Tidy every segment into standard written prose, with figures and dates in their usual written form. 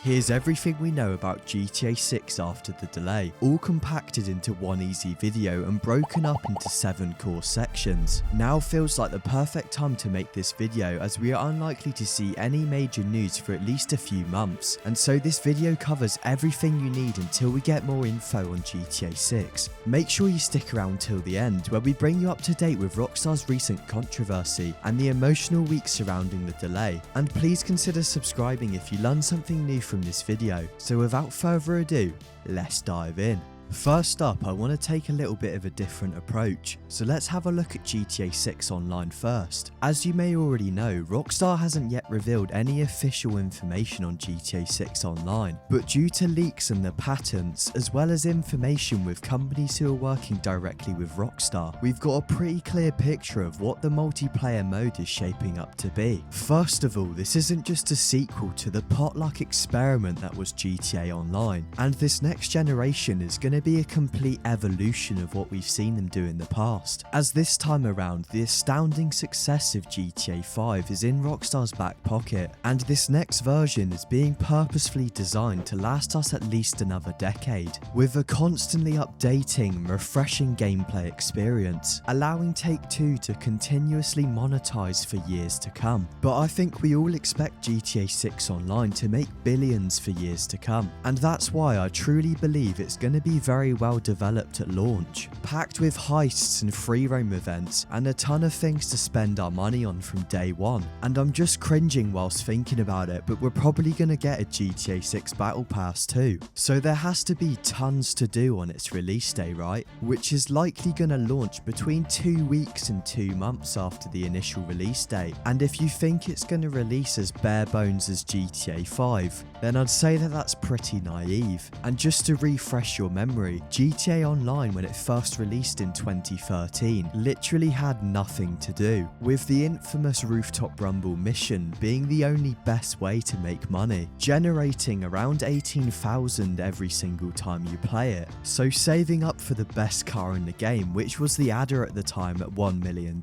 Here's everything we know about GTA 6 after the delay, all compacted into one easy video and broken up into 7 core sections. Now feels like the perfect time to make this video, as we are unlikely to see any major news for at least a few months, and so this video covers everything you need until we get more info on GTA 6. Make sure you stick around till the end, where we bring you up to date with Rockstar's recent controversy and the emotional week surrounding the delay, and please consider subscribing if you learned something new from this video. So without further ado, let's dive in. First up, I want to take a little bit of a different approach, so let's have a look at GTA 6 Online first. As you may already know, Rockstar hasn't yet revealed any official information on GTA 6 Online, but due to leaks and the patents, as well as information with companies who are working directly with Rockstar, we've got a pretty clear picture of what the multiplayer mode is shaping up to be. First of all, this isn't just a sequel to the potluck experiment that was GTA Online, and this next generation is going to be a complete evolution of what we've seen them do in the past, as this time around the astounding success of GTA 5 is in Rockstar's back pocket, and this next version is being purposefully designed to last us at least another decade, with a constantly updating, refreshing gameplay experience, allowing Take-Two to continuously monetize for years to come. But I think we all expect GTA 6 Online to make billions for years to come, and that's why I truly believe it's going to be very well developed at launch, packed with heists and free roam events and a ton of things to spend our money on from day one. And I'm just cringing whilst thinking about it, but we're probably going to get a GTA 6 Battle Pass too, so there has to be tons to do on its release day, right? Which is likely going to launch between 2 weeks and 2 months after the initial release date. And if you think it's going to release as bare bones as GTA 5, then I'd say that that's pretty naive. And just to refresh your memory, GTA Online, when it first released in 2013, literally had nothing to do, with the infamous Rooftop Rumble mission being the only best way to make money, generating around 18,000 every single time you play it. So saving up for the best car in the game, which was the Adder at the time at $1 million,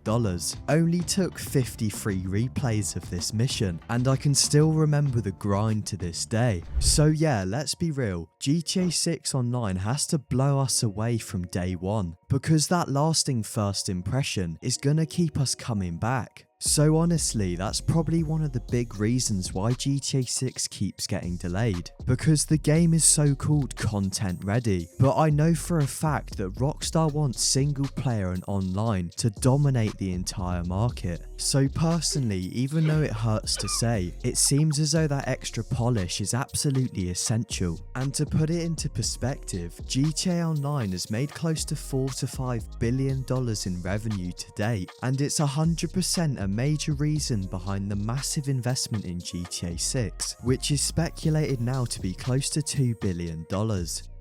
only took 53 replays of this mission, and I can still remember the grind to this day. So yeah, let's be real, GTA 6 Online has to blow us away from day one, because that lasting first impression is gonna keep us coming back. So honestly, that's probably one of the big reasons why GTA 6 keeps getting delayed, because the game is so-called content ready, but I know for a fact that Rockstar wants single player and online to dominate the entire market. So personally, even though it hurts to say, it seems as though that extra polish is absolutely essential. And to put it into perspective, GTA Online has made close to $4 to $5 billion in revenue to date, and it's 100% a major reason behind the massive investment in GTA 6, which is speculated now to be close to $2 billion.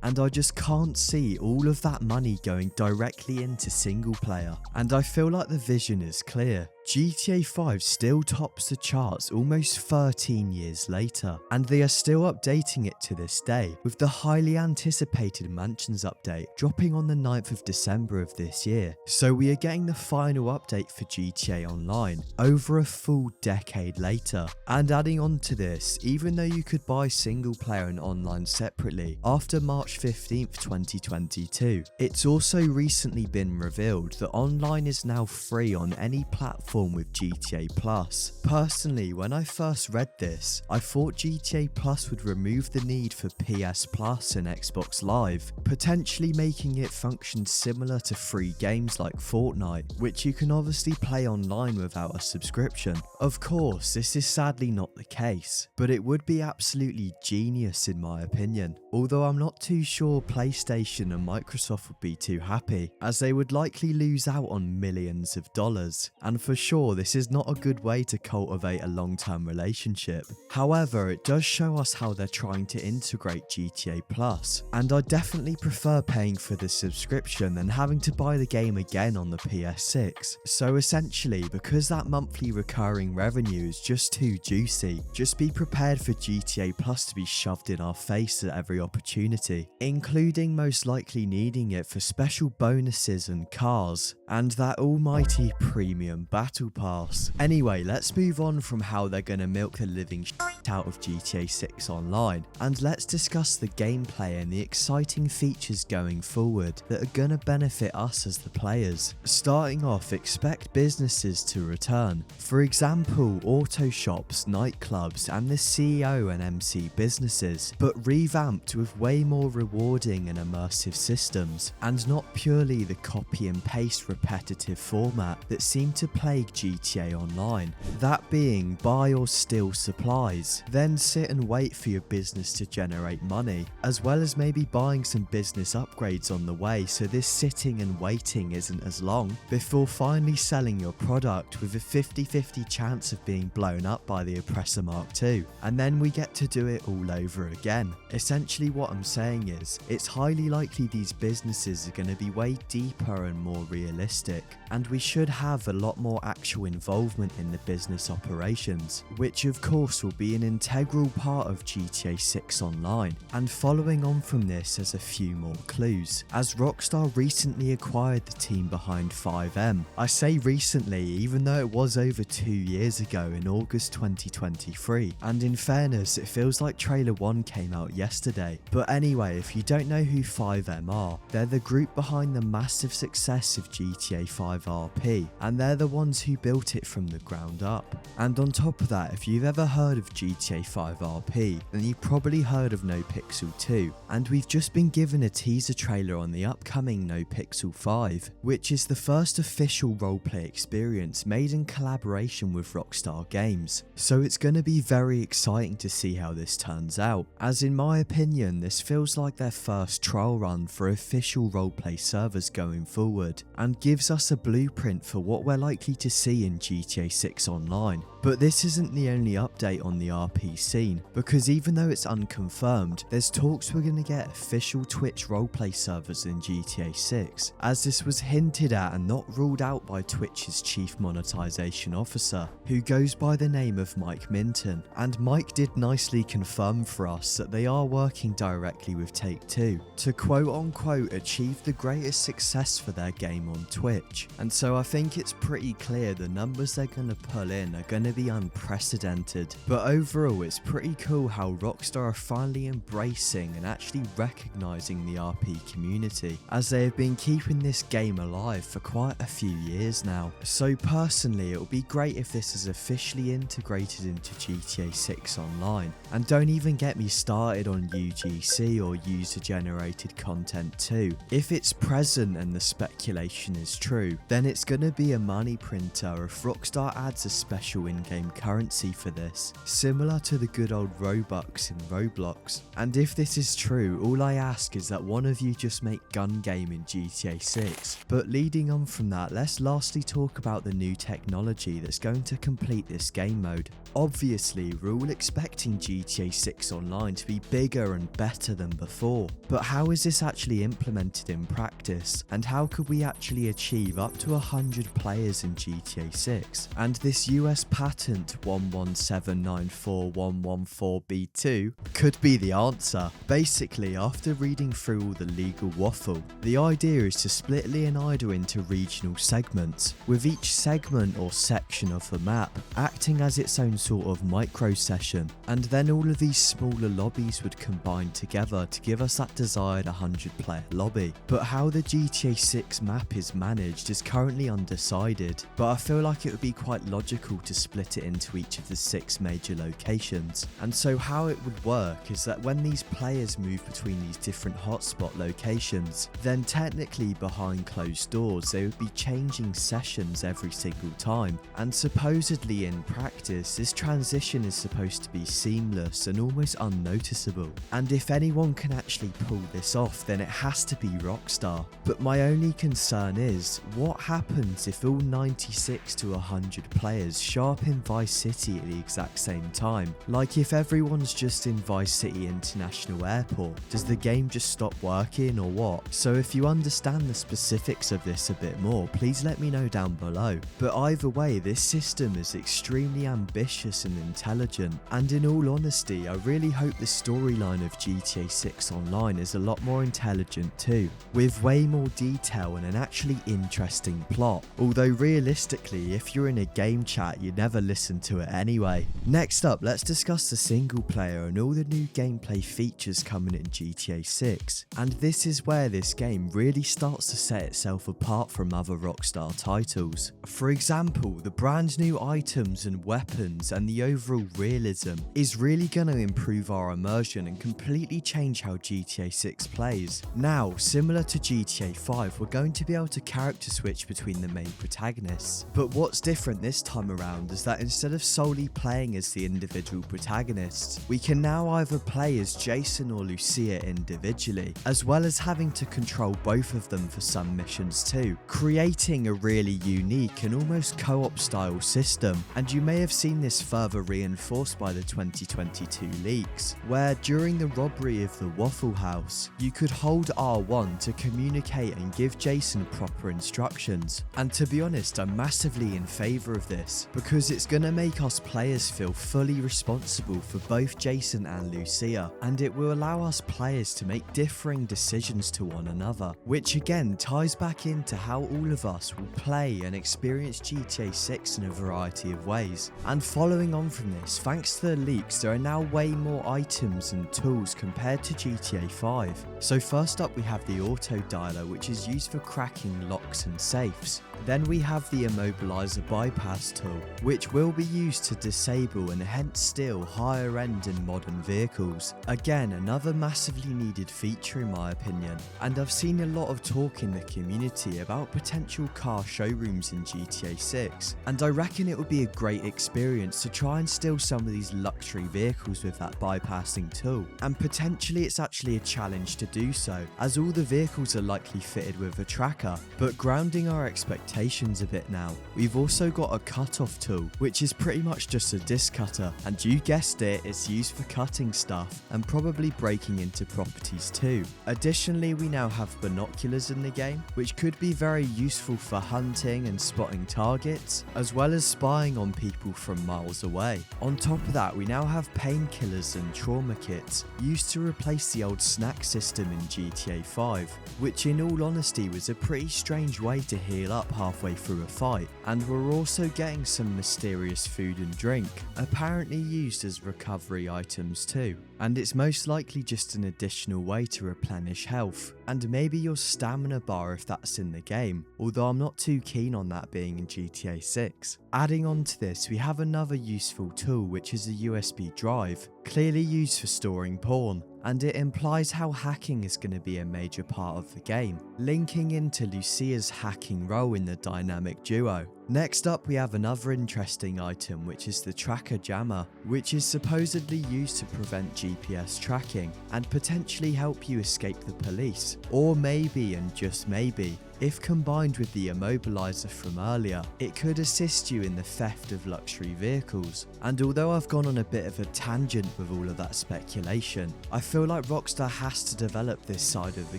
And I just can't see all of that money going directly into single player. And I feel like the vision is clear. GTA 5 still tops the charts almost 13 years later, and they are still updating it to this day, with the highly anticipated Mansions update dropping on the 9th of December of this year. So we are getting the final update for GTA Online over a full decade later. And adding on to this, even though you could buy single player and online separately after March 15th, 2022, it's also recently been revealed that online is now free on any platform with GTA Plus. Personally, when I first read this, I thought GTA Plus would remove the need for PS Plus and Xbox Live, potentially making it function similar to free games like Fortnite, which you can obviously play online without a subscription. Of course, this is sadly not the case, but it would be absolutely genius in my opinion, although I'm not too sure PlayStation and Microsoft would be too happy, as they would likely lose out on millions of dollars, and for sure this is not a good way to cultivate a long-term relationship. However, it does show us how they're trying to integrate GTA Plus, and I definitely prefer paying for the subscription than having to buy the game again on the PS6. So essentially, because that monthly recurring revenue is just too juicy, just be prepared for GTA Plus to be shoved in our face at every opportunity, including most likely needing it for special bonuses and cars, and that almighty premium battle pass. Anyway, let's move on from how they're gonna milk the living out of GTA 6 Online, and let's discuss the gameplay and the exciting features going forward that are gonna benefit us as the players. Starting off, expect businesses to return. For example, auto shops, nightclubs, and the CEO and MC businesses, but revamped with way more rewarding and immersive systems, and not purely the copy and paste repetitive format that seemed to plague GTA Online. That being, buy or steal supplies, then sit and wait for your business to generate money, as well as maybe buying some business upgrades on the way so this sitting and waiting isn't as long, before finally selling your product with a 50-50 chance of being blown up by the Oppressor Mark II, and then we get to do it all over again. Essentially what I'm saying is, it's highly likely these businesses are going to be way deeper and more realistic, and we should have a lot more actual involvement in the business operations, which of course will be an integral part of GTA 6 Online. And following on from this, there's a few more clues, as Rockstar recently acquired the team behind FiveM. I say recently, even though it was over 2 years ago in August 2023, and in fairness it feels like trailer 1 came out yesterday. But anyway, if you don't know who FiveM are, they're the group behind the massive success of GTA 5 RP, and they're the ones who built it from the ground up. And on top of that, if you've ever heard of GTA 5 RP, then you've probably heard of NoPixel 2, and we've just been given a teaser trailer on the upcoming NoPixel 5, which is the first official roleplay experience made in collaboration with Rockstar Games. So it's going to be very exciting to see how this turns out, as in my opinion this feels like their first trial run for official roleplay servers going forward, and gives us a blueprint for what we're likely to see in GTA 6 Online. But this isn't the only update on the RP scene, because even though it's unconfirmed, there's talks we're going to get official Twitch roleplay servers in GTA 6, as this was hinted at and not ruled out by Twitch's chief monetization officer, who goes by the name of Mike Minton. And Mike did nicely confirm for us that they are working directly with Take-Two to quote unquote achieve the greatest success for their game on Twitch. And so I think it's pretty clear the numbers they're going to pull in are going to be unprecedented. But overall, it's pretty cool how Rockstar are finally embracing and actually recognizing the RP community, as they have been keeping this game alive for quite a few years now. So personally, it would be great if this is officially integrated into GTA 6 Online. And don't even get me started on UGC or user generated content too. If it's present and the speculation is true, then it's gonna be a money printer if Rockstar adds a special in-game currency for this, similar to the good old Robux in Roblox. And if this is true, all I ask is that one of you just make gun game in GTA 6. But leading on from that, let's lastly talk about the new technology that's going to complete this game mode. Obviously, we're all expecting GTA 6 Online to be bigger and better than before, but how is this actually implemented in practice, and how could we actually achieve up to 100 players in GTA 6? And this US patent 11794114B2 could be the answer. Basically, after reading through all the legal waffle, the idea is to split Leonidas into regional segments, with each segment or section of the map acting as its own sort of micro session, and then all of these smaller lobbies would combine together to give us that desired 100 player lobby. But how the GTA 6 map is managed is currently undecided, but I feel like it would be quite logical to split it into each of the 6 major locations. And so how it would work is that when these players move between these different hotspot locations, then technically behind closed doors they would be changing sessions every single time, and supposedly in practice this transition is supposed to be seamless and almost unnoticeable. And if anyone can actually pull this off, then it has to be Rockstar. But my only concern is, what happens if all 96 to 100 players show up in Vice City at the exact same time? Like if everyone's just in Vice City International Airport, does the game just stop working or what? So if you understand the specifics of this a bit more, please let me know down below. But either way, this system is extremely ambitious and intelligent, and in all honesty, I really hope the storyline of GTA 6 Online is a lot more intelligent too, with way more detail and an actually interesting plot. Although realistically, if you're in a game chat, you're never have a listen to it anyway. Next up, let's discuss the single player and all the new gameplay features coming in GTA 6. And this is where this game really starts to set itself apart from other Rockstar titles. For example, the brand new items and weapons and the overall realism is really going to improve our immersion and completely change how GTA 6 plays. Now, similar to GTA 5, we're going to be able to character switch between the main protagonists. But what's different this time around is that instead of solely playing as the individual protagonists, we can now either play as Jason or Lucia individually, as well as having to control both of them for some missions too, creating a really unique and almost co-op style system. And you may have seen this further reinforced by the 2022 leaks, where during the robbery of the Waffle House, you could hold R1 to communicate and give Jason proper instructions. And to be honest, I'm massively in favour of this, because it's going to make us players feel fully responsible for both Jason and Lucia, and it will allow us players to make differing decisions to one another, which again ties back into how all of us will play and experience GTA 6 in a variety of ways. And following on from this, thanks to the leaks, there are now way more items and tools compared to GTA 5. So first up we have the auto dialer, which is used for cracking locks and safes. Then we have the immobilizer bypass tool, which will be used to disable and hence steal higher end and modern vehicles. Again, another massively needed feature in my opinion, and I've seen a lot of talk in the community about potential car showrooms in GTA 6, and I reckon it would be a great experience to try and steal some of these luxury vehicles with that bypassing tool, and potentially it's actually a challenge to do so, as all the vehicles are likely fitted with a tracker. But grounding our expectations a bit now, we've also got a cut-off tool, which is pretty much just a disc cutter, and you guessed it, it's used for cutting stuff and probably breaking into properties too. Additionally, we now have binoculars in the game, which could be very useful for hunting and spotting targets, as well as spying on people from miles away. On top of that, we now have painkillers and trauma kits, used to replace the old snack system in GTA 5, which in all honesty was a pretty strange way to heal up halfway through a fight. And we're also getting some mysterious food and drink, apparently used as recovery items too. And it's most likely just an additional way to replenish health, and maybe your stamina bar if that's in the game, although I'm not too keen on that being in GTA 6. Adding on to this, we have another useful tool, which is a USB drive, clearly used for storing porn, and it implies how hacking is going to be a major part of the game, linking into Lucia's hacking role in the dynamic duo. Next up we have another interesting item, which is the tracker jammer, which is supposedly used to prevent GPS tracking and potentially help you escape the police, or maybe, and just maybe, if combined with the immobilizer from earlier, it could assist you in the theft of luxury vehicles. And although I've gone on a bit of a tangent with all of that speculation, I feel like Rockstar has to develop this side of the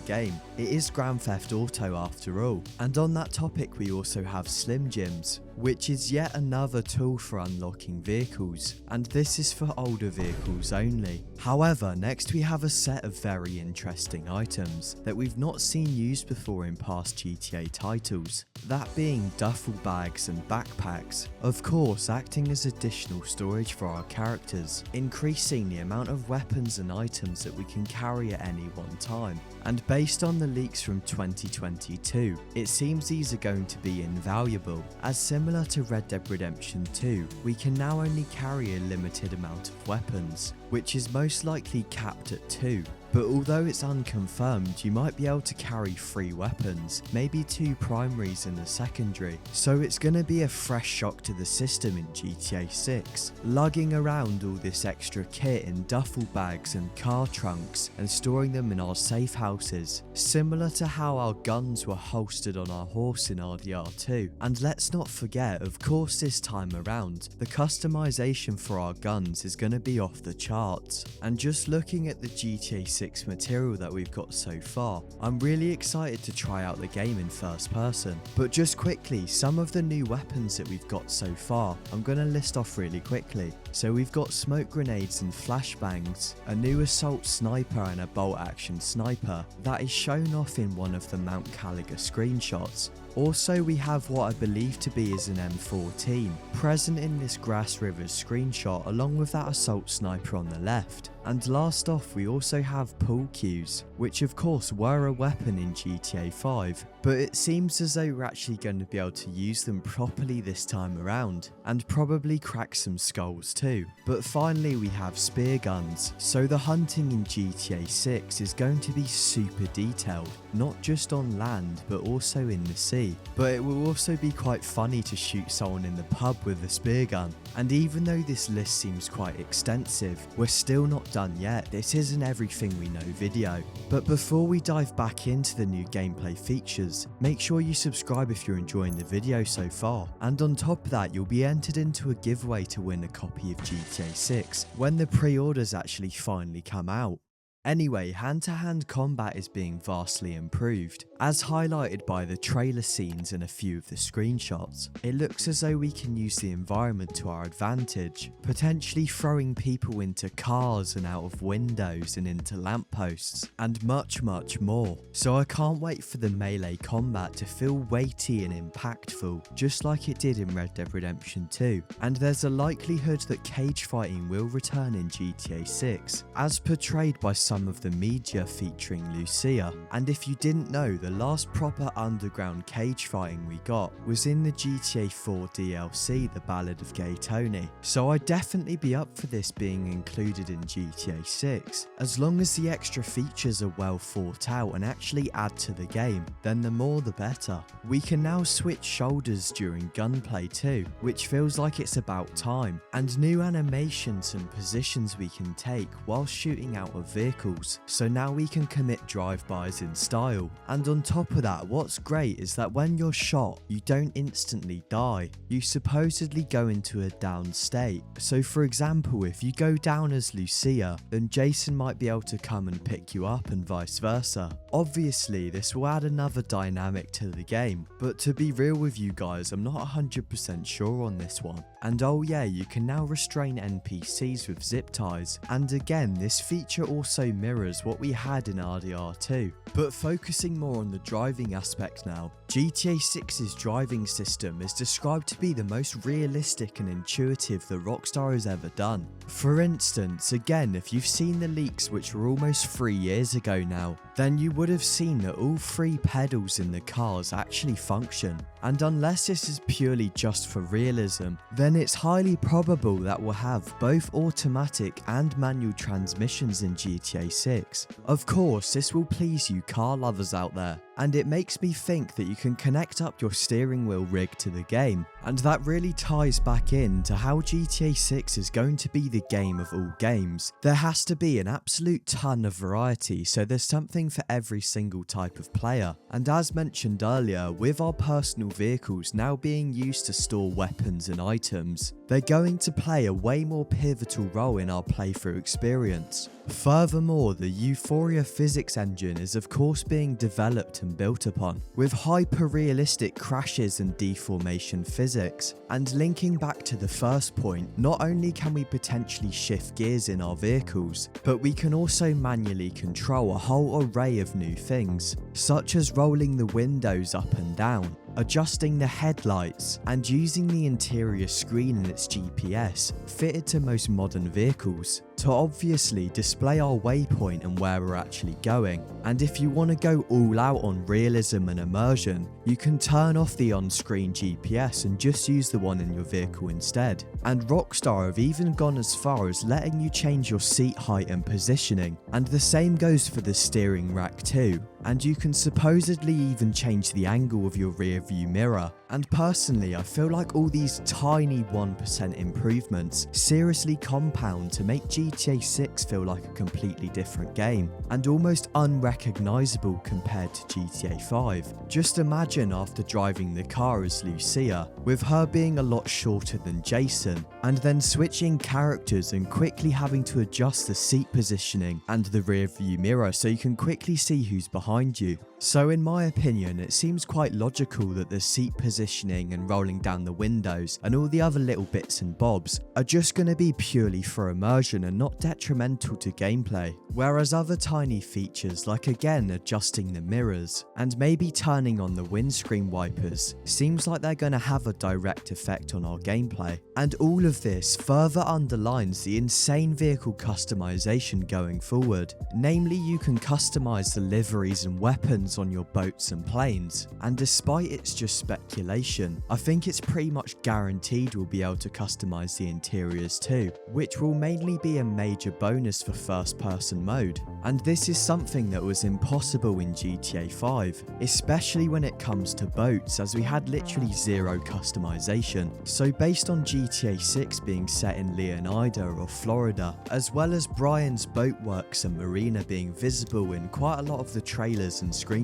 game. It is Grand Theft Auto after all. And on that topic we also have Slim Jims, which is yet another tool for unlocking vehicles, and this is for older vehicles only. However, next we have a set of very interesting items that we've not seen used before in past GTA titles, that being duffel bags and backpacks, of course acting as additional storage for our characters, increasing the amount of weapons and items that we can carry at any one time. And based on the leaks from 2022, it seems these are going to be invaluable, as similar to Red Dead Redemption 2, we can now only carry a limited amount of weapons, which is most likely capped at 2. But although it's unconfirmed, you might be able to carry 3 weapons, maybe 2 primaries and a secondary, so it's going to be a fresh shock to the system in GTA 6, lugging around all this extra kit in duffel bags and car trunks and storing them in our safe houses, similar to how our guns were holstered on our horse in RDR2. And let's not forget, of course this time around, the customization for our guns is going to be off the charts. And just looking at the GTA 6 material that we've got so far, I'm really excited to try out the game in first person. But just quickly, some of the new weapons that we've got so far, I'm going to list off really quickly. So we've got smoke grenades and flashbangs, a new assault sniper and a bolt action sniper that is shown off in one of the Mount Caliga screenshots. Also, we have what I believe to be is an M14 present in this Grass Rivers screenshot, along with that assault sniper on the left. And last off, we also have pool cues, which of course were a weapon in GTA 5, but it seems as though we're actually going to be able to use them properly this time around, and probably crack some skulls too. But finally we have spear guns, so the hunting in GTA 6 is going to be super detailed, not just on land but also in the sea. But it will also be quite funny to shoot someone in the pub with a spear gun. And even though this list seems quite extensive, we're still not done yet. This isn't everything we know video. But before we dive back into the new gameplay features, make sure you subscribe if you're enjoying the video so far. And on top of that, you'll be entered into a giveaway to win a copy of GTA 6 when the pre-orders actually finally come out. Anyway, hand-to-hand combat is being vastly improved, as highlighted by the trailer scenes and a few of the screenshots. It looks as though we can use the environment to our advantage, potentially throwing people into cars and out of windows and into lampposts, and much more. So I can't wait for the melee combat to feel weighty and impactful, just like it did in Red Dead Redemption 2. And there's a likelihood that cage fighting will return in GTA 6, as portrayed by some of the media featuring Lucia. And if you didn't know, the last proper underground cage fighting we got was in the GTA 4 DLC, The Ballad of Gay Tony. So I'd definitely be up for this being included in GTA 6. As long as the extra features are well thought out and actually add to the game, then the more the better. We can now switch shoulders during gunplay too, which feels like it's about time, and new animations and positions we can take while shooting out of vehicles, so now we can commit drive-bys in style. And on top of that, what's great is that when you're shot, you don't instantly die. You supposedly go into a down state. So for example, if you go down as Lucia, then Jason might be able to come and pick you up and vice versa. Obviously, this will add another dynamic to the game, but to be real with you guys, I'm not 100% sure on this one. And oh yeah, you can now restrain NPCs with zip ties, and again, this feature also mirrors what we had in RDR2. But focusing more on the driving aspect now, GTA 6's driving system is described to be the most realistic and intuitive that Rockstar has ever done. For instance, again, if you've seen the leaks which were almost 3 years ago now, then you would have seen that all 3 pedals in the cars actually function. And unless this is purely just for realism, then it's highly probable that we'll have both automatic and manual transmissions in GTA 6. Of course, this will please you car lovers out there, and it makes me think that you can connect up your steering wheel rig to the game, and that really ties back in to how GTA 6 is going to be the game of all games. There has to be an absolute ton of variety, so there's something for every single type of player. And as mentioned earlier, with our personal vehicles now being used to store weapons and items, they're going to play a way more pivotal role in our playthrough experience. Furthermore, the Euphoria physics engine is of course being developed and built upon, with hyper-realistic crashes and deformation physics. And linking back to the first point, not only can we potentially shift gears in our vehicles, but we can also manually control a whole array of new things, such as rolling the windows up and down, adjusting the headlights, and using the interior screen and its GPS, fitted to most modern vehicles, to obviously display our waypoint and where we're actually going. And if you want to go all out on realism and immersion, you can turn off the on-screen GPS and just use the one in your vehicle instead. And Rockstar have even gone as far as letting you change your seat height and positioning, and the same goes for the steering rack too. And you can supposedly even change the angle of your rear view mirror. And personally, I feel like all these tiny 1% improvements seriously compound to make GTA 6 feel like a completely different game, and almost unrecognisable compared to GTA 5. Just imagine after driving the car as Lucia, with her being a lot shorter than Jason, and then switching characters and quickly having to adjust the seat positioning and the rear view mirror so you can quickly see who's behind you. So in my opinion, it seems quite logical that the seat positioning and rolling down the windows and all the other little bits and bobs are just going to be purely for immersion and not detrimental to gameplay. Whereas other tiny features like again adjusting the mirrors and maybe turning on the windscreen wipers seems like they're going to have a direct effect on our gameplay. And all of this further underlines the insane vehicle customization going forward. Namely, you can customize the liveries and weapons on your boats and planes, and despite it's just speculation, I think it's pretty much guaranteed we'll be able to customize the interiors too, which will mainly be a major bonus for first person mode. And this is something that was impossible in GTA 5, especially when it comes to boats, as we had literally zero customization. So based on GTA 6 being set in Leonida or Florida, as well as Brian's boatworks and marina being visible in quite a lot of the trailers and screenshots,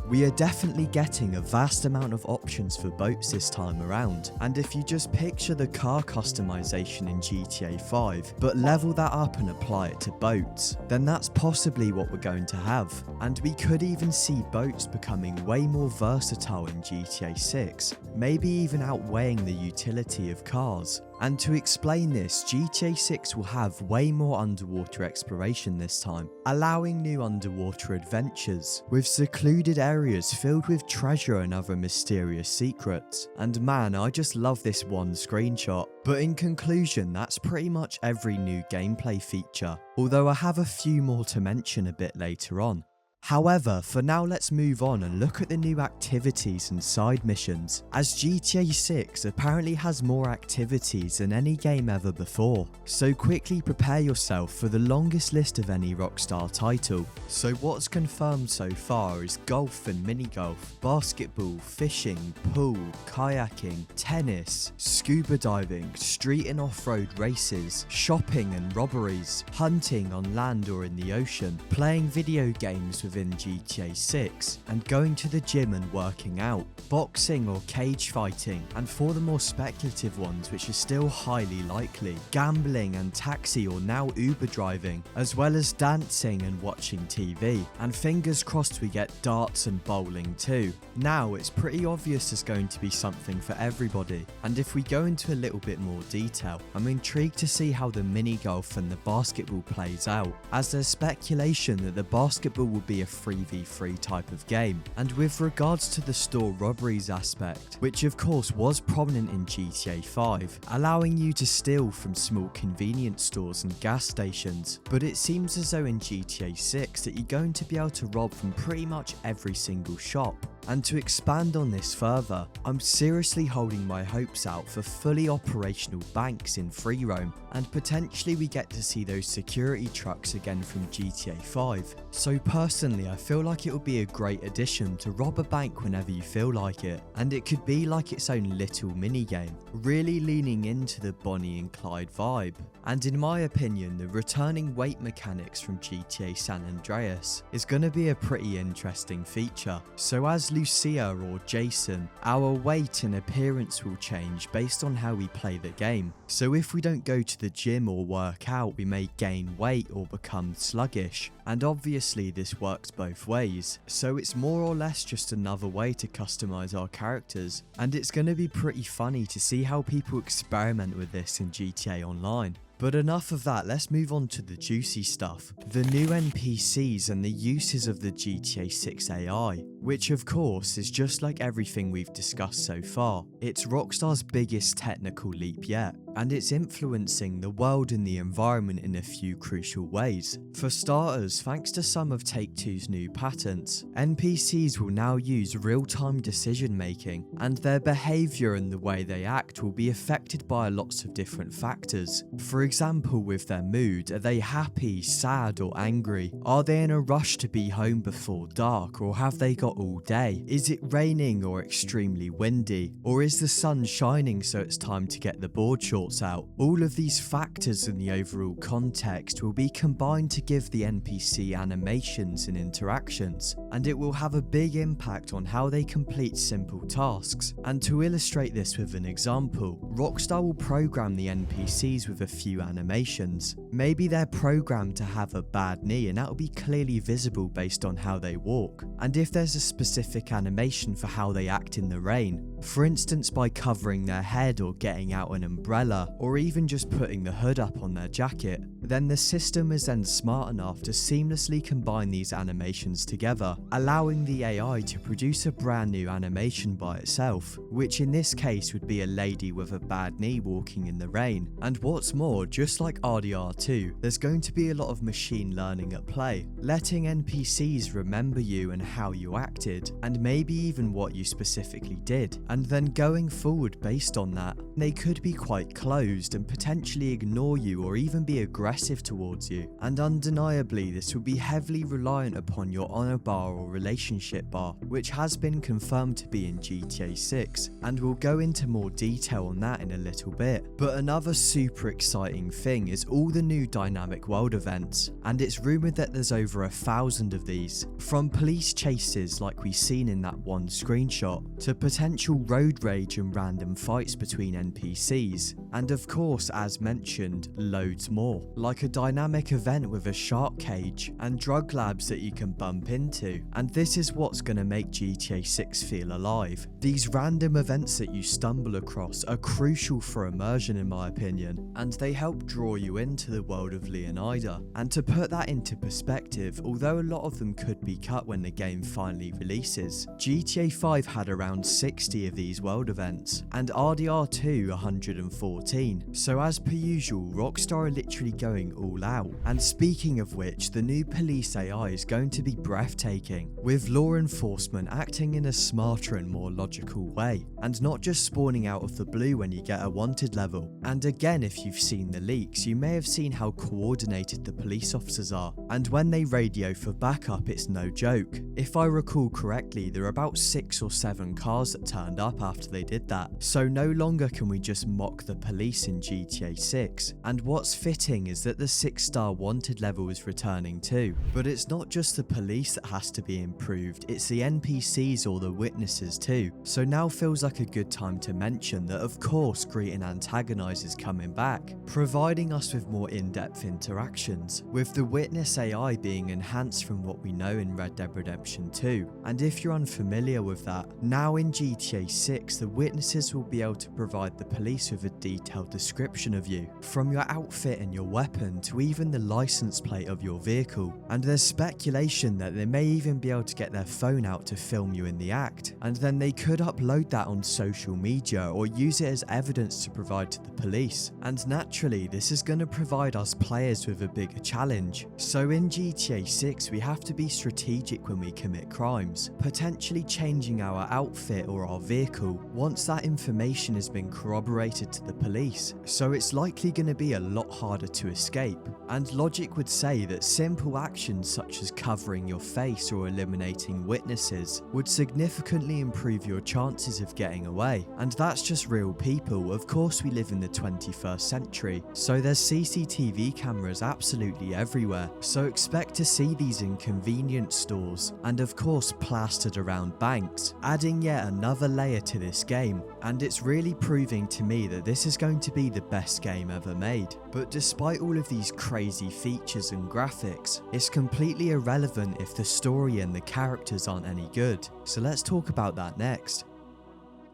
we are definitely getting a vast amount of options for boats this time around. And if you just picture the car customization in GTA 5, but level that up and apply it to boats, then that's possibly what we're going to have. And we could even see boats becoming way more versatile in GTA 6, maybe even outweighing the utility of cars. And to explain this, GTA 6 will have way more underwater exploration this time, allowing new underwater adventures, with secluded areas filled with treasure and other mysterious secrets. And man, I just love this one screenshot. But in conclusion, that's pretty much every new gameplay feature, although I have a few more to mention a bit later on. However, for now let's move on and look at the new activities and side missions, as GTA 6 apparently has more activities than any game ever before. So quickly prepare yourself for the longest list of any Rockstar title. So what's confirmed so far is golf and mini golf, basketball, fishing, pool, kayaking, tennis, scuba diving, street and off-road races, shopping and robberies, hunting on land or in the ocean, playing video games within GTA 6, and going to the gym and working out, boxing or cage fighting, and for the more speculative ones which are still highly likely, gambling and taxi or now Uber driving, as well as dancing and watching TV, and fingers crossed we get darts and bowling too. Now it's pretty obvious there's going to be something for everybody, and if we go into a little bit more detail, I'm intrigued to see how the mini golf and the basketball plays out, as there's speculation that the basketball will be a 3v3 type of game. And with regards to the store robberies aspect, which of course was prominent in GTA 5, allowing you to steal from small convenience stores and gas stations, but it seems as though in GTA 6 that you're going to be able to rob from pretty much every single shop. And to expand on this further, I'm seriously holding my hopes out for fully operational banks in free roam, and potentially we get to see those security trucks again from GTA 5. So personally, I feel like it would be a great addition to rob a bank whenever you feel like it, and it could be like its own little mini game, really leaning into the Bonnie and Clyde vibe. And in my opinion, the returning weight mechanics from GTA San Andreas is going to be a pretty interesting feature. So as Lucia or Jason, our weight and appearance will change based on how we play the game. So if we don't go to the gym or work out, we may gain weight or become sluggish. And obviously this works both ways, so it's more or less just another way to customize our characters, and it's going to be pretty funny to see how people experiment with this in GTA Online. But enough of that, let's move on to the juicy stuff, the new NPCs and the uses of the GTA 6 AI, which of course is just like everything we've discussed so far. It's Rockstar's biggest technical leap yet, and it's influencing the world and the environment in a few crucial ways. For starters, thanks to some of Take-Two's new patents, NPCs will now use real-time decision making, and their behaviour and the way they act will be affected by lots of different factors. For example, with their mood, are they happy, sad or angry? Are they in a rush to be home before dark, or have they got all day? Is it raining or extremely windy? Or is the sun shining so it's time to get the board shorts out? All of these factors and the overall context will be combined to give the NPC animations and interactions, and it will have a big impact on how they complete simple tasks. And to illustrate this with an example, Rockstar will program the NPCs with a few animations, Maybe they're programmed to have a bad knee and that'll be clearly visible based on how they walk. And if there's a specific animation for how they act in the rain, for instance by covering their head or getting out an umbrella, or even just putting the hood up on their jacket, then the system is then smart enough to seamlessly combine these animations together, allowing the AI to produce a brand new animation by itself, which in this case would be a lady with a bad knee walking in the rain. And what's more, just like RDR2, there's going to be a lot of machine learning at play, letting NPCs remember you and how you acted, and maybe even what you specifically did, and then going forward based on that, they could be quite closed and potentially ignore you or even be aggressive towards you. And undeniably this will be heavily reliant upon your honor bar or relationship bar, which has been confirmed to be in GTA 6, and we'll go into more detail on that in a little bit. But another super exciting thing is all the new dynamic world events, and it's rumoured that there's over 1,000 of these, from police chases like we've seen in that one screenshot, to potential road rage and random fights between NPCs, and of course as mentioned, loads more, like a dynamic event with a shark cage and drug labs that you can bump into. And this is what's going to make GTA 6 feel alive. These random events that you stumble across are crucial for immersion in my opinion, and they help draw you into the world of Leonida. And to put that into perspective, although a lot of them could be cut when the game finally releases, GTA 5 had around 60 of these world events, and RDR2 114. So as per usual, Rockstar are literally going all out. And speaking of which, the new police AI is going to be breathtaking, with law enforcement acting in a smarter and more logical way, and not just spawning out of the blue when you get a wanted level. And again, if you've seen the leaks, you may have seen how coordinated the police officers are, and when they radio for backup it's no joke. If I recall correctly, there are about 6 or 7 cars that turned up after they did that, so no longer can we just mock the police in GTA 6. And what's fitting is that the 6-star wanted level is returning too. But it's not just the police that has to be improved, it's the NPCs or the witnesses too. So now feels like a good time to mention that of course Greet and Antagonize is coming back, providing us with more in-depth interactions, with the witness AI being enhanced from what we know in Red Dead Redemption 2. And if you're unfamiliar with that, now in GTA 6 the witnesses will be able to provide the police with a detailed description of you, from your outfit and your weapon to even the license plate of your vehicle. And there's speculation that they may even be able to get their phone out to film you in the act, and then they could upload that on social media or use it as evidence to provide to the police. And naturally this is going to provide us players with a bigger challenge. So in GTA 6 we have to be strategic when we commit crimes, potentially changing our outfit or our vehicle once that information has been corroborated to the police, so it's likely going to be a lot harder to escape. And logic would say that simple actions such as covering your face or eliminating witnesses would significantly improve your chances of getting away. And that's just real people. Of course we live in the 21st century, so there's CCTV cameras absolutely everywhere, so expect to see these in convenience stores and of course plastered around banks, adding yet another layer to this game. And it's really proving to me that this is going to be the best game ever made. But despite all of these crazy features and graphics, it's completely irrelevant if the story and the characters aren't any good. So let's talk about that next.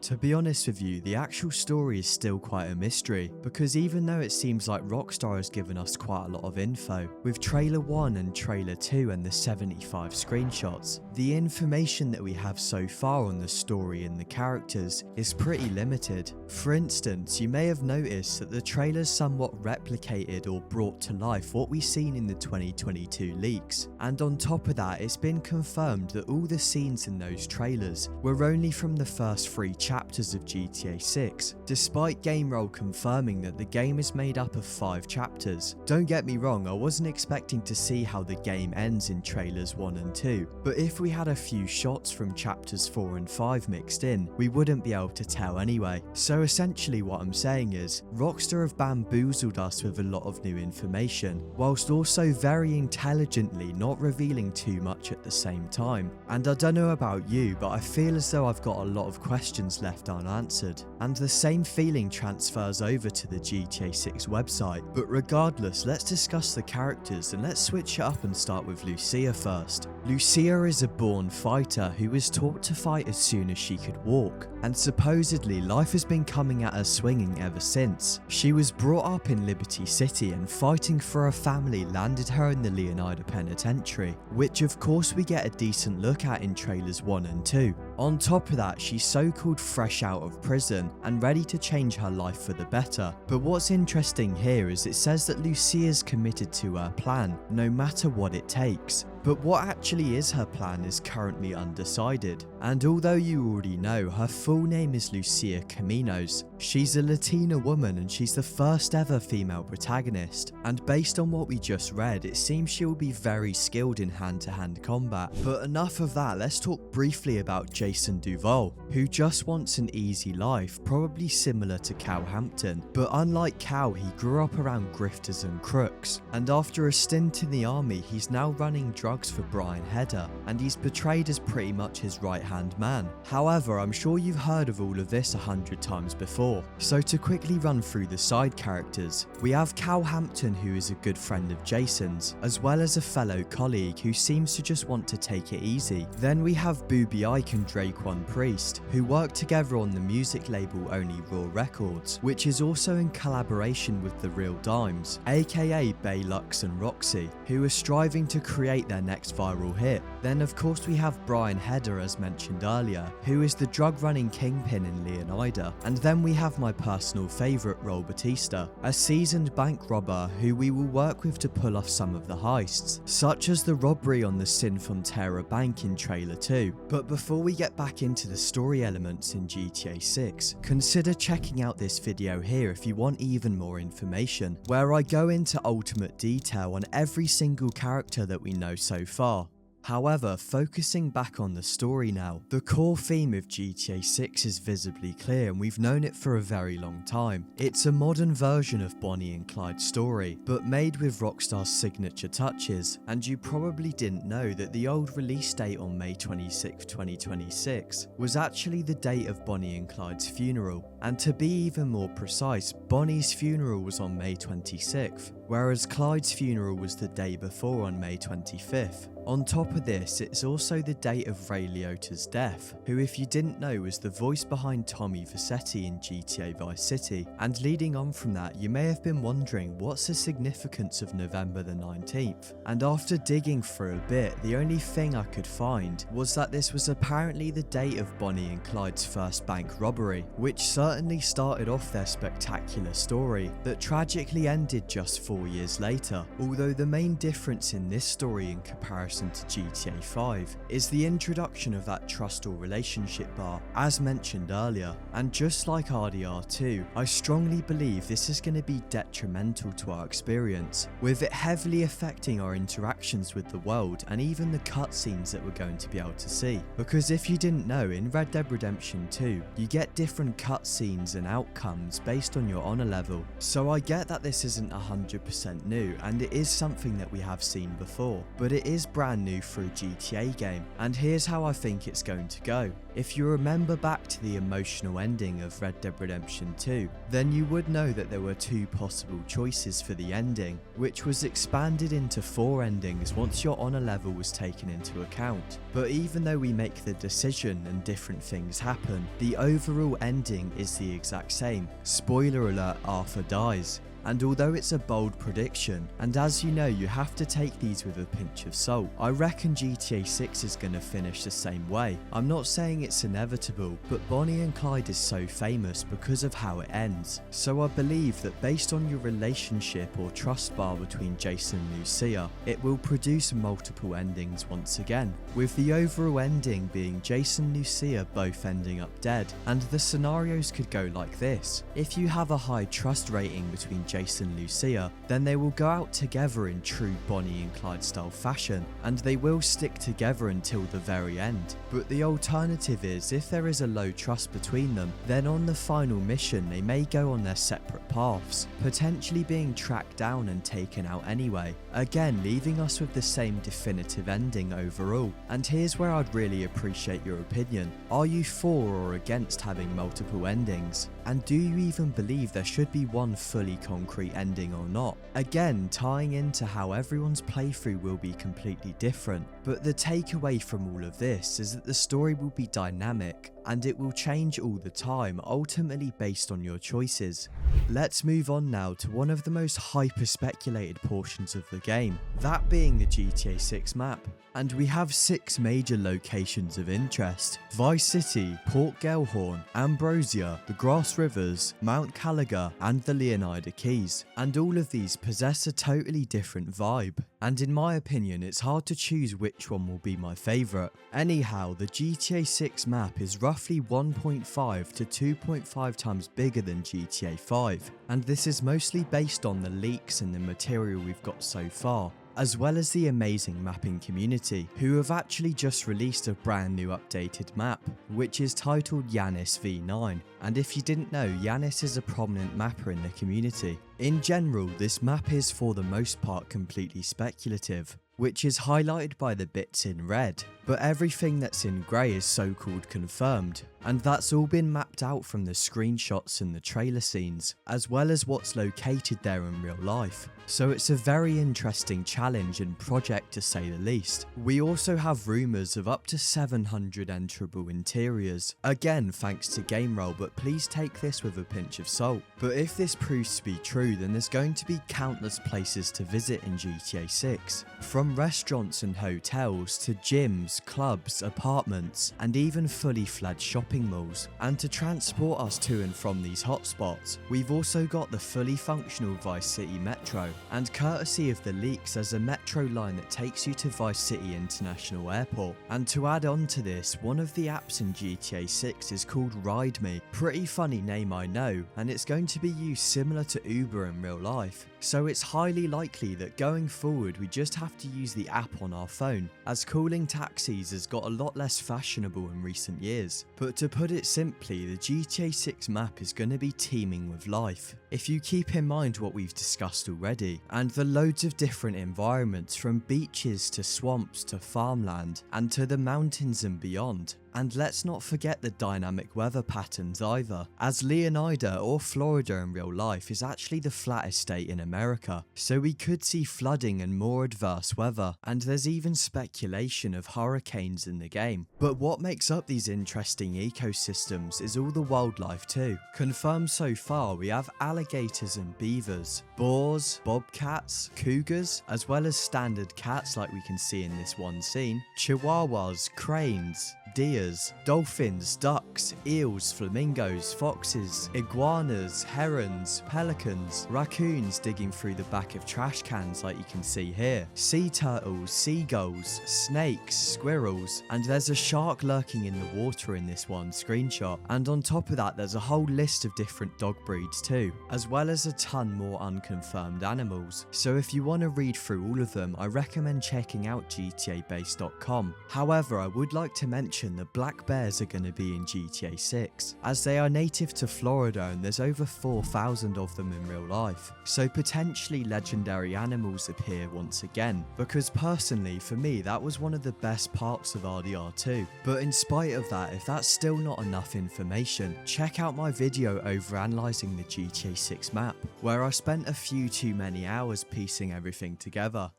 To be honest with you, the actual story is still quite a mystery, because even though it seems like Rockstar has given us quite a lot of info, with Trailer 1 and Trailer 2 and the 75 screenshots, the information that we have so far on the story and the characters is pretty limited. For instance, you may have noticed that the trailers somewhat replicated or brought to life what we've seen in the 2022 leaks, and on top of that it's been confirmed that all the scenes in those trailers were only from the first 3 chapters of GTA 6, despite GameRoll confirming that the game is made up of 5 chapters. Don't get me wrong, I wasn't expecting to see how the game ends in trailers 1 and 2, but if we had a few shots from chapters 4 and 5 mixed in, we wouldn't be able to tell anyway. So essentially what I'm saying is, Rockstar have bamboozled us with a lot of new information, whilst also very intelligently not revealing too much at the same time. And I don't know about you, but I feel as though I've got a lot of questions questions left unanswered. And the same feeling transfers over to the GTA 6 website. But regardless, let's discuss the characters and let's switch it up and start with Lucia first. Lucia is a born fighter who was taught to fight as soon as she could walk, and supposedly life has been coming at her swinging ever since. She was brought up in Liberty City, and fighting for her family landed her in the Leonida Penitentiary, which of course we get a decent look at in trailers 1 and 2. On top of that, she's so-called fresh out of prison and ready to change her life for the better. But what's interesting here is it says that Lucia's committed to her plan, no matter what it takes. But what actually is her plan is currently undecided. And although you already know, her full name is Lucia Caminos. She's a Latina woman and she's the first ever female protagonist. And based on what we just read, it seems she will be very skilled in hand-to-hand combat. But enough of that, let's talk briefly about Jason Duval, who just wants an easy life, probably similar to Cal Hampton. But unlike Cal, he grew up around grifters and crooks. And after a stint in the army, he's now running drugs for Brian Hedder, and he's portrayed as pretty much his right-hand man. However, I'm sure you've heard of all of this 100 times before. So to quickly run through the side characters, we have Cal Hampton, who is a good friend of Jason's, as well as a fellow colleague who seems to just want to take it easy. Then we have Booby Ike and Draquan Priest, who work together on the music label Only Raw Records, which is also in collaboration with the Real Dimes, aka Bay Lux and Roxy, who are striving to create their next viral hit. Then of course we have Brian Hedder, as mentioned earlier, who is the drug running kingpin in Leonida. And then we have my personal favourite, Raul Batista, a seasoned bank robber who we will work with to pull off some of the heists, such as the robbery on the Sin Frontera bank in trailer 2. But before we get back into the story elements in GTA 6, consider checking out this video here if you want even more information, where I go into ultimate detail on every single character that we know so far. However, focusing back on the story now, the core theme of GTA 6 is visibly clear and we've known it for a very long time. It's a modern version of Bonnie and Clyde's story, but made with Rockstar's signature touches, and you probably didn't know that the old release date on May 26, 2026 was actually the date of Bonnie and Clyde's funeral. And to be even more precise, Bonnie's funeral was on May 26th, whereas Clyde's funeral was the day before on May 25th. On top of this, it's also the date of Ray Liotta's death, who, if you didn't know, was the voice behind Tommy Vercetti in GTA Vice City. And leading on from that, you may have been wondering what's the significance of November the 19th. And after digging through a bit, the only thing I could find was that this was apparently the date of Bonnie and Clyde's first bank robbery, which certainly started off their spectacular story that tragically ended just 4 years later. Although the main difference in this story in comparison to GTA 5 is the introduction of that trust or relationship bar, as mentioned earlier. And just like RDR2, I strongly believe this is going to be detrimental to our experience, with it heavily affecting our interactions with the world and even the cutscenes that we're going to be able to see. Because if you didn't know, in Red Dead Redemption 2, you get different cutscenes and outcomes based on your honor level. So I get that this isn't 100% new, and it is something that we have seen before, but it is brand new for a GTA game, and here's how I think it's going to go. If you remember back to the emotional ending of Red Dead Redemption 2, then you would know that there were 2 possible choices for the ending, which was expanded into 4 endings once your honor level was taken into account. But even though we make the decision and different things happen, the overall ending is the exact same. Spoiler alert, Arthur dies. And although it's a bold prediction, and as you know, you have to take these with a pinch of salt, I reckon GTA 6 is going to finish the same way. I'm not saying it's inevitable, but Bonnie and Clyde is so famous because of how it ends. So I believe that based on your relationship or trust bar between Jason and Lucia, it will produce multiple endings once again, with the overall ending being Jason and Lucia both ending up dead. And the scenarios could go like this. If you have a high trust rating between Jason and Lucia, then they will go out together in true Bonnie and Clyde style fashion, and they will stick together until the very end. But the alternative is, if there is a low trust between them, then on the final mission they may go on their separate paths, potentially being tracked down and taken out anyway, again leaving us with the same definitive ending overall. And here's where I'd really appreciate your opinion. Are you for or against having multiple endings? And do you even believe there should be one fully concrete ending or not? Again, tying into how everyone's playthrough will be completely different, but the takeaway from all of this is that the story will be dynamic and it will change all the time, ultimately based on your choices. Let's move on now to one of the most hyper speculated portions of the game, that being the GTA 6 map. And we have 6 major locations of interest: Vice City, Port Gellhorn, Ambrosia, the Grass Rivers, Mount Caliga, and the Leonida Keys. And all of these possess a totally different vibe. And in my opinion, it's hard to choose which one will be my favourite. Anyhow, the GTA 6 map is roughly 1.5 to 2.5 times bigger than GTA 5. And this is mostly based on the leaks and the material we've got so far, as well as the amazing mapping community, who have actually just released a brand new updated map, which is titled Yanis V9. And if you didn't know, Yanis is a prominent mapper in the community. In general, this map is for the most part completely speculative, which is highlighted by the bits in red, but everything that's in grey is so-called confirmed, and that's all been mapped out from the screenshots and the trailer scenes, as well as what's located there in real life. So it's a very interesting challenge and project to say the least. We also have rumours of up to 700 enterable interiors, again thanks to GameRoll, but please take this with a pinch of salt. But if this proves to be true, then there's going to be countless places to visit in GTA 6, from restaurants and hotels to gyms, clubs, apartments, and even fully fledged shopping malls. And to transport us to and from these hotspots, we've also got the fully functional Vice City Metro, and courtesy of the leaks, there's a metro line that takes you to Vice City International Airport. And to add on to this, one of the apps in GTA 6 is called Ride Me. Pretty funny name, I know, and it's going to be used similar to Uber in real life. So it's highly likely that going forward we just have to use the app on our phone, as calling taxis has got a lot less fashionable in recent years. But to put it simply, the GTA 6 map is going to be teeming with life, if you keep in mind what we've discussed already, and the loads of different environments, from beaches to swamps to farmland and to the mountains and beyond. And let's not forget the dynamic weather patterns either, as Leonida, or Florida in real life, is actually the flattest state in America, so we could see flooding and more adverse weather, and there's even speculation of hurricanes in the game. But what makes up these interesting ecosystems is all the wildlife too. Confirmed so far, we have alligators and beavers, boars, bobcats, cougars, as well as standard cats like we can see in this one scene, chihuahuas, cranes, deers, dolphins, ducks, eels, flamingos, foxes, iguanas, herons, pelicans, raccoons digging through the back of trash cans like you can see here, sea turtles, seagulls, snakes, squirrels, and there's a shark lurking in the water in this one screenshot. And on top of that, there's a whole list of different dog breeds too, as well as a ton more unconfirmed animals. So if you want to read through all of them, I recommend checking out GTABase.com. However, I would like to mention the black bears are going to be in GTA 6, as they are native to Florida and there's over 4,000 of them in real life. So potentially legendary animals appear once again, because personally for me that was one of the best parts of RDR2. But in spite of that, if that's still not enough information, check out my video over analysing the GTA 6 map, where I spent a few too many hours piecing everything together.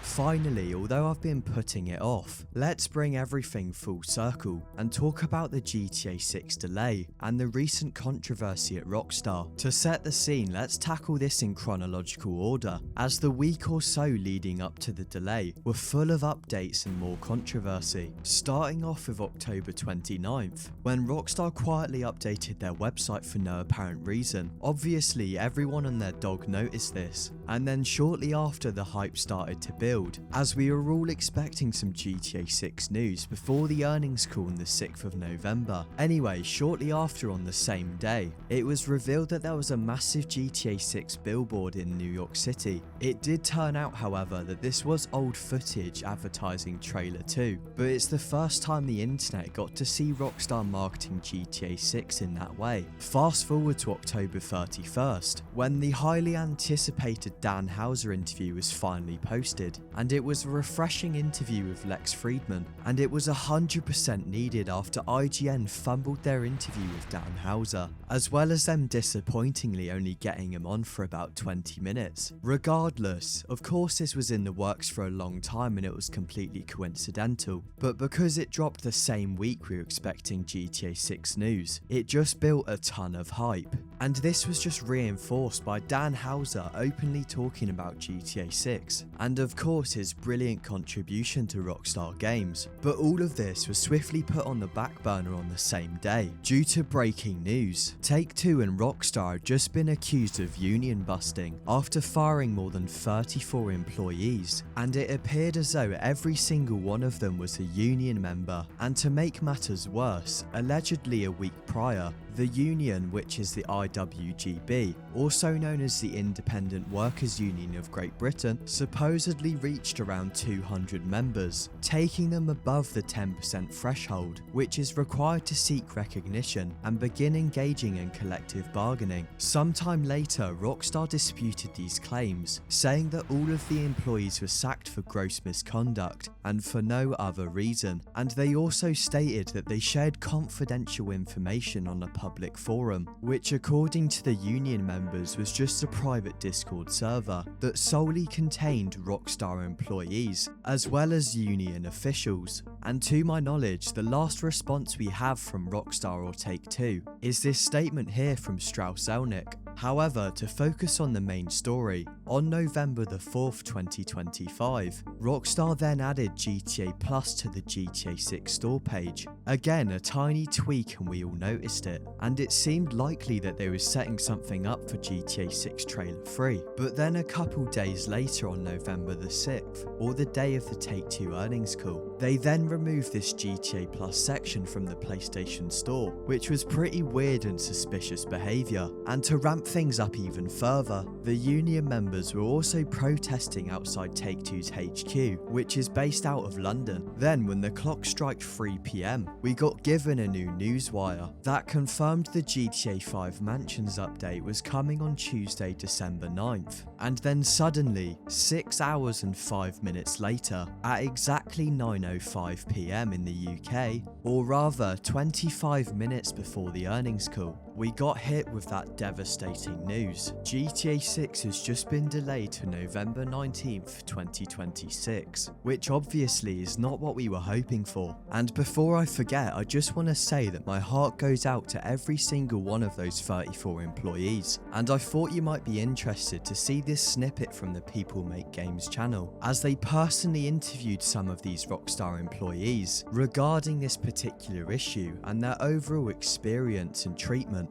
Finally, although I've been putting it off, let's bring everything full circle and talk about the GTA 6 delay and the recent controversy at Rockstar. To set the scene, let's tackle this in chronological order, as the week or so leading up to the delay were full of updates and more controversy. Starting off with October 29th, when Rockstar quietly updated their website for no apparent reason. Obviously, everyone and their dog noticed this, and then shortly after the hype started to build, revealed, as we were all expecting some GTA 6 news before the earnings call on the 6th of November. Anyway, shortly after on the same day, it was revealed that there was a massive GTA 6 billboard in New York City. It did turn out, however, that this was old footage advertising Trailer 2, but it's the first time the internet got to see Rockstar marketing GTA 6 in that way. Fast forward to October 31st, when the highly anticipated Dan Houser interview was finally posted, and it was a refreshing interview with Lex Friedman, and it was 100% needed after IGN fumbled their interview with Dan Houser, as well as them disappointingly only getting him on for about 20 minutes. Regardless, of course this was in the works for a long time and it was completely coincidental, but because it dropped the same week we were expecting GTA 6 news, it just built a ton of hype. And this was just reinforced by Dan Houser openly talking about GTA 6, and of course his brilliant contribution to Rockstar Games. But all of this was swiftly put on the back burner on the same day, due to breaking news. Take-Two and Rockstar had just been accused of union busting after firing more than 34 employees, and it appeared as though every single one of them was a union member. And to make matters worse, allegedly a week prior, the union, which is the IWGB, also known as the Independent Workers' Union of Great Britain, supposedly reached around 200 members, taking them above the 10% threshold, which is required to seek recognition and begin engaging in collective bargaining. Sometime later, Rockstar disputed these claims, saying that all of the employees were sacked for gross misconduct and for no other reason, and they also stated that they shared confidential information on a public forum, which according to the union members was just a private Discord server that solely contained Rockstar employees, as well as union officials. And to my knowledge, the last response we have from Rockstar or Take-Two is this statement here from Strauss Zelnick. However, to focus on the main story, on November the 4th, 2025, Rockstar then added GTA Plus to the GTA 6 store page. Again, a tiny tweak and we all noticed it, and it seemed likely that they were setting something up for GTA 6 Trailer 3. But then a couple days later on November the 6th, or the day of the Take-Two earnings call, they then removed this GTA Plus section from the PlayStation Store, which was pretty weird and suspicious behaviour. And to ramp things up even further, the union members were also protesting outside Take-Two's HQ, which is based out of London. Then when the clock struck 3 PM, we got given a new newswire that confirmed the GTA 5 Mansions update was coming on Tuesday, December 9th. And then suddenly, 6 hours and 5 minutes later, at exactly 9:05 PM in the UK, or rather 25 minutes before the earnings call, we got hit with that devastating news. GTA 6 has just been delayed to November 19th, 2026, which obviously is not what we were hoping for. And before I forget, I just want to say that my heart goes out to every single one of those 34 employees, and I thought you might be interested to see this snippet from the People Make Games channel, as they personally interviewed some of these Rockstar employees regarding this particular issue and their overall experience and treatment.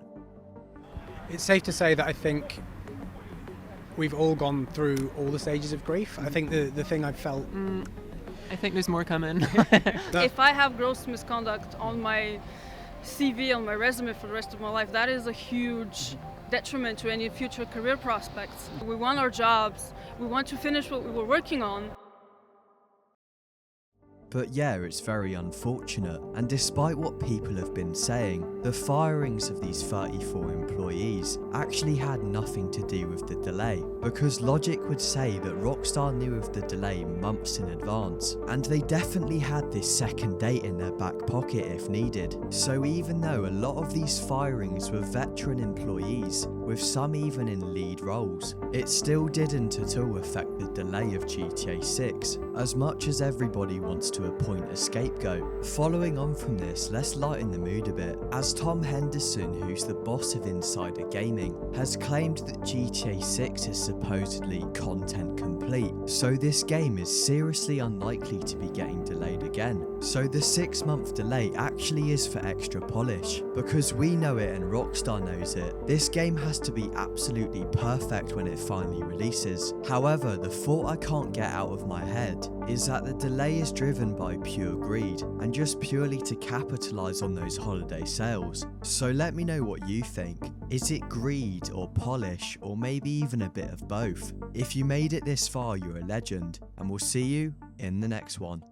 It's safe to say that I think we've all gone through all the stages of grief. I think the thing I've felt... I think there's more coming. If I have gross misconduct on my CV, on my resume for the rest of my life, that is a huge detriment to any future career prospects. We want our jobs, we want to finish what we were working on. But yeah, it's very unfortunate, and despite what people have been saying, the firings of these 34 employees actually had nothing to do with the delay, because logic would say that Rockstar knew of the delay months in advance, and they definitely had this second date in their back pocket if needed. So even though a lot of these firings were veteran employees, with some even in lead roles, it still didn't at all affect the delay of GTA 6, as much as everybody wants to appoint a scapegoat. Following on from this, let's lighten the mood a bit, as Tom Henderson, who's the boss of Insider Gaming, has claimed that GTA 6 is supposedly content complete, so this game is seriously unlikely to be getting delayed again. So the 6-month delay actually is for extra polish, because we know it and Rockstar knows it. This game has to be absolutely perfect when it finally releases. However, the thought I can't get out of my head is that the delay is driven by pure greed and just purely to capitalize on those holiday sales. So let me know what you think. Is it greed or polish, or maybe even a bit of both? If you made it this far, you're a legend, and we'll see you in the next one.